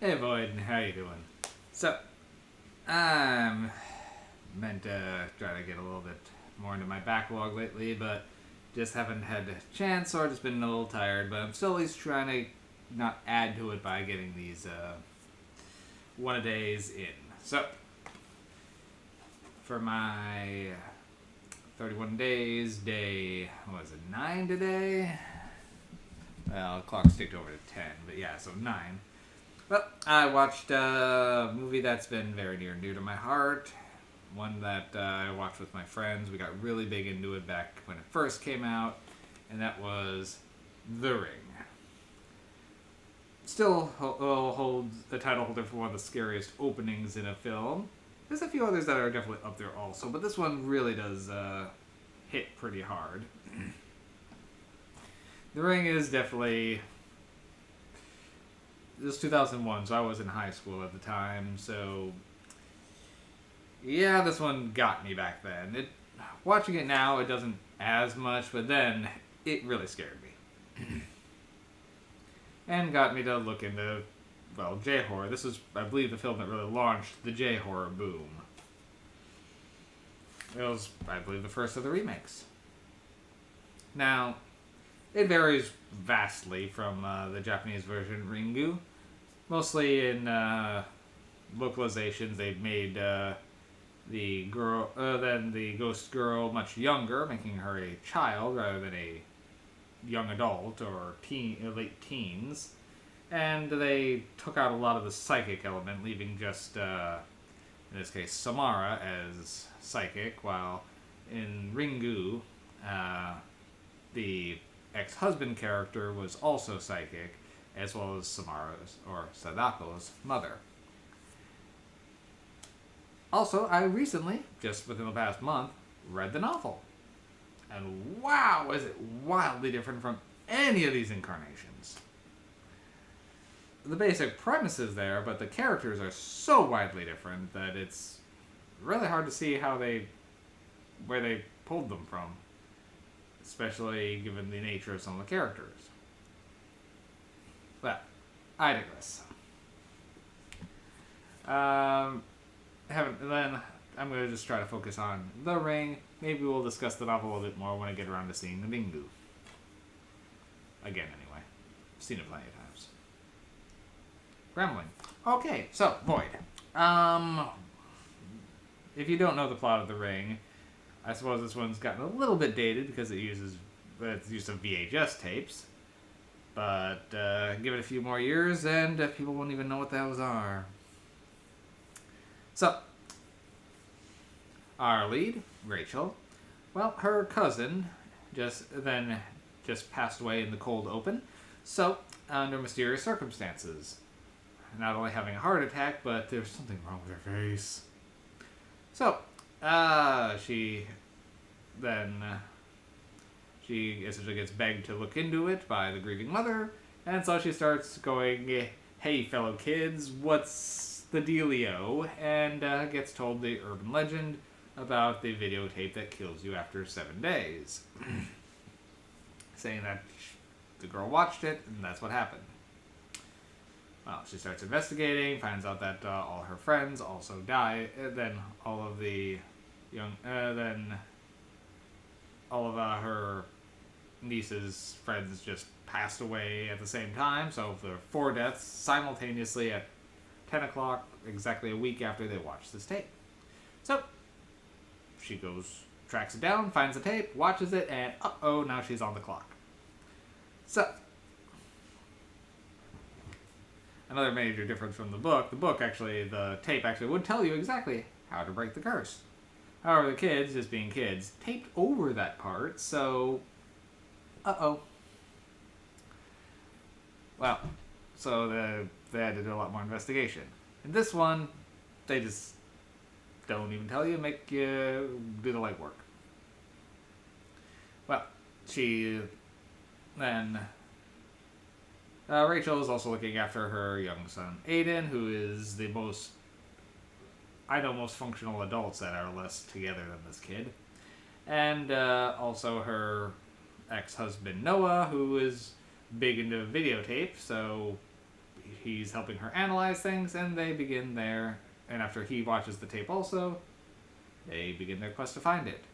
Hey Boyd, how you doing? So, I'm meant to try to get a little bit more into my backlog lately, but just haven't had a chance or just been a little tired. But I'm still at least trying to not add to it by getting these one-a-days in. So, for my 31 days, day, what was it, 9 today? Well, the clock's ticked over to 10, but yeah, so 9. Well, I watched a movie that's been very near and dear to my heart. One that I watched with my friends. We got really big into it back when it first came out, and that was The Ring. Still holds the title holder for one of the scariest openings in a film. There's a few others that are definitely up there also, but this one really does hit pretty hard. The Ring is definitely this was 2001, so I was in high school at the time. So yeah, this one got me back then. Watching it now, it doesn't as much, but then it really scared me and got me to look into J horror. This was, I believe, the film that really launched the J horror boom. It was, I believe, the first of the remakes. Now, it varies vastly from the Japanese version Ringu. Mostly in localizations, they've made the girl, then the ghost girl, much younger, making her a child rather than a young adult or late teens. And they took out a lot of the psychic element, leaving just, in this case, Samara as psychic, while in Ringu, the ex-husband character was also psychic, as well as Samara's, or Sadako's, mother. Also, I recently, just within the past month, read the novel. And wow, is it wildly different from any of these incarnations. The basic premise is there, but the characters are so widely different that it's really hard to see where they pulled them from. Especially given the nature of some of the characters. But, I digress. Then I'm going to just try to focus on The Ring. Maybe we'll discuss the novel a little bit more when I get around to seeing the Ringu. Again, anyway. I've seen it plenty of times. Grambling. Okay, so, Void. If you don't know the plot of The Ring, I suppose this one's gotten a little bit dated because it uses its use of VHS tapes. But give it a few more years and people won't even know what those are. So, our lead, Rachel, well, her cousin just passed away in the cold open. So, under mysterious circumstances, not only having a heart attack, but there's something wrong with her face. So, she essentially gets begged to look into it by the grieving mother, and so she starts going, "Hey, fellow kids, what's the dealio?" And gets told the urban legend about the videotape that kills you after 7 days. Saying that the girl watched it, and that's what happened. Well, she starts investigating, finds out that all her friends also die, then all of the then all of her niece's friends just passed away at the same time, so there are 4 deaths simultaneously at 10 o'clock, exactly a week after they watched this tape. So, she tracks it down, finds the tape, watches it, and now she's on the clock. So, another major difference from the tape actually would tell you exactly how to break the curse. However, the kids, just being kids, taped over that part, so well, so they had to do a lot more investigation. In this one, they just don't even tell you, make you do the legwork. Well, Rachel is also looking after her young son, Aiden, who is the most functional adults that are less together than this kid. And also her ex-husband, Noah, who is big into videotape, so he's helping her analyze things, and they begin there. And after he watches the tape also, they begin their quest to find it.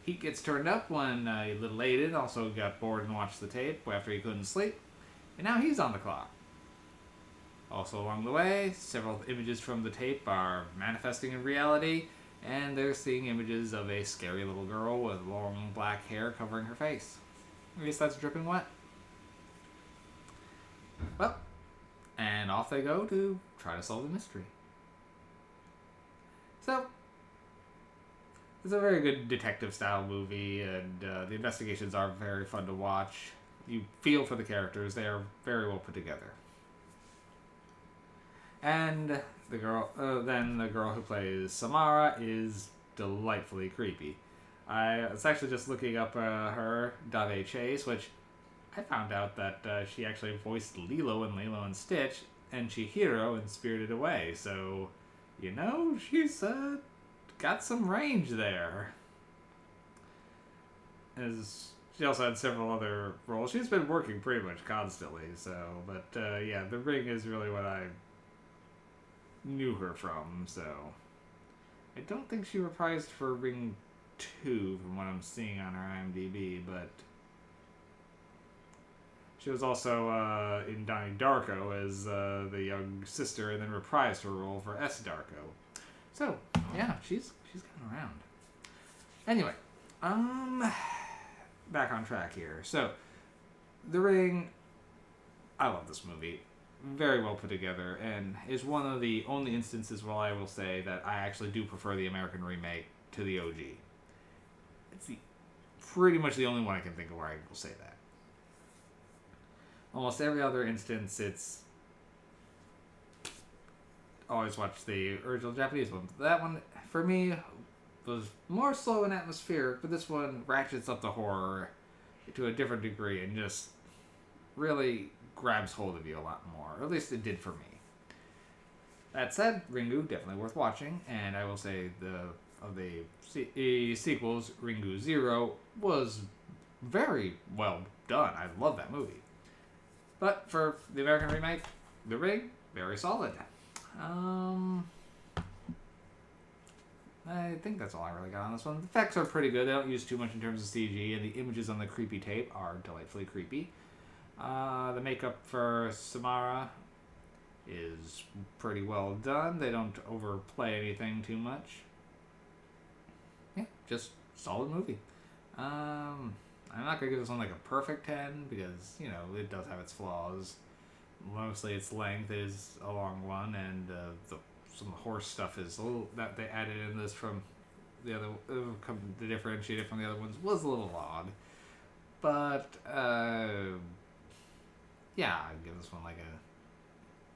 Heat gets turned up when little Aiden also got bored and watched the tape after he couldn't sleep, and now he's on the clock. Also along the way, several images from the tape are manifesting in reality, and they're seeing images of a scary little girl with long black hair covering her face. I guess that's dripping wet. Well, and off they go to try to solve the mystery. So, it's a very good detective-style movie, and the investigations are very fun to watch. You feel for the characters; they are very well put together. And the girl, then the girl who plays Samara is delightfully creepy. I was actually just looking up her, Dave Chase, which I found out that she actually voiced Lilo in Lilo and Stitch, and Chihiro in Spirited Away. So, you know, she's got some range there. She also had several other roles. She's been working pretty much constantly. So, but yeah, The Ring is really what I knew her from. So, I don't think she reprised for Ring 2 from what I'm seeing on her IMDb, but she was also in Donnie Darko as the young sister, and then reprised her role for S. Darko. So yeah, she's gotten around. Anyway, back on track here. So, The Ring, I love this movie. Very well put together, and is one of the only instances where I will say that I actually do prefer the American remake to the OG. It's pretty much the only one I can think of where I will say that. Almost every other instance, it's always watch the original Japanese one. That one, for me, was more slow and atmospheric, but this one ratchets up the horror to a different degree and just really grabs hold of you a lot more. Or at least it did for me. That said, Ringu, definitely worth watching, and I will say of the sequels, Ringu Zero was very well done. I love that movie. But for the American remake, The Ring, very solid. I think that's all I really got on this one. The effects are pretty good. They don't use too much in terms of CG, and the images on the creepy tape are delightfully creepy. The makeup for Samara is pretty well done. They don't overplay anything too much. Yeah, just solid movie. I'm not going to give this one like a perfect 10 because, you know, it does have its flaws. Mostly its length is a long one, and some horse stuff is a little, that they added in this from the other, to differentiate it from the other ones, was a little odd. But, yeah, I'd give this one like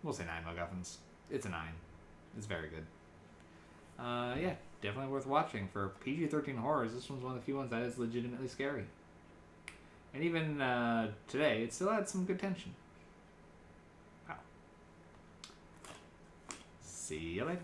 we'll say 9 MacGuffins. It's a 9. It's very good. Yeah, definitely worth watching. For PG-13 horrors, this one's one of the few ones that is legitimately scary. And even today, it still had some good tension. Wow. See you later.